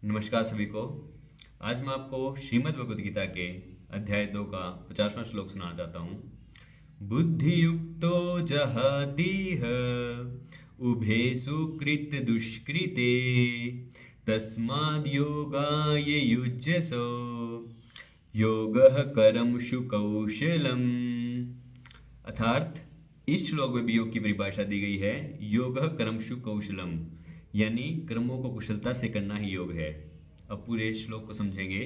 नमस्कार सभी को। आज मैं आपको श्रीमद् भगवद गीता के अध्याय 2 का 50वां श्लोक सुनाना चाहता हूँ। बुद्धि युक्तो जहातीह उभे सुकृत दुष्कृते तस्माद् योगाय युज्यसो योगः कर्मसु कौशलम। अर्थात इस श्लोक में भी योग की परिभाषा दी गई है। योगः कर्मसु कौशलम यानी कर्मों को कुशलता से करना ही योग है। अब पूरे श्लोक को समझेंगे।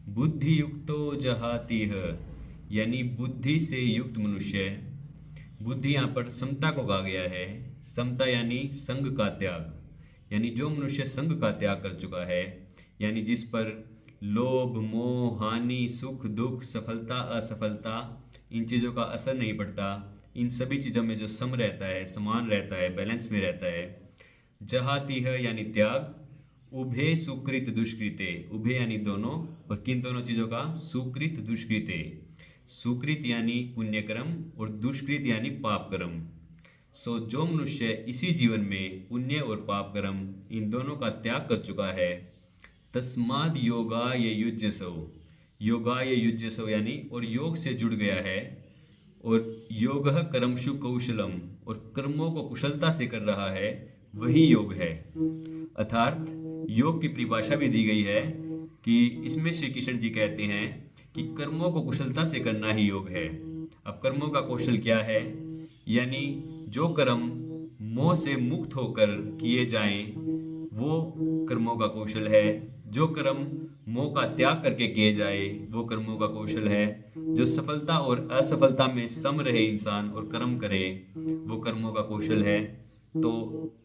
बुद्धि युक्तो जहातीह यानी बुद्धि से युक्त मनुष्य। बुद्धि यहाँ पर समता को कहा गया है। समता यानी संग का त्याग, यानी जो मनुष्य संग का त्याग कर चुका है, यानी जिस पर लोभ मोह हानि सुख दुख सफलता असफलता इन चीज़ों का असर नहीं पड़ता, इन सभी चीज़ों में जो सम रहता है, समान रहता है, बैलेंस में रहता है। जहाती है यानी त्याग। उभे सुकृत दुष्कृते, उभे यानी दोनों, और किन दोनों चीज़ों का? सुकृत दुष्कृते। सुकृत यानी पुण्य कर्म और दुष्कृत यानी पाप कर्म। जो मनुष्य इसी जीवन में पुण्य और पाप कर्म इन दोनों का त्याग कर चुका है, तस्माद योगाय युज्यसो, योगाय युज्यसो यानी और योग से जुड़ गया है, और योगः कर्मसु कौशलम और कर्मों को कुशलता से कर रहा है, वही योग है। अर्थात योग की परिभाषा भी दी गई है कि इसमें श्री कृष्ण जी कहते हैं कि कर्मों को कुशलता से करना ही योग है। अब कर्मों का कौशल क्या है? यानी जो कर्म मोह से मुक्त होकर किए जाएं वो कर्मों का कौशल है। जो कर्म मोह का त्याग करके किए जाए वो कर्मों का कौशल है। जो सफलता और असफलता में सम रहे इंसान और कर्म करे वो कर्मों का कौशल है। तो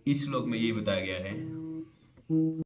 इस श्लोक में यही बताया गया है।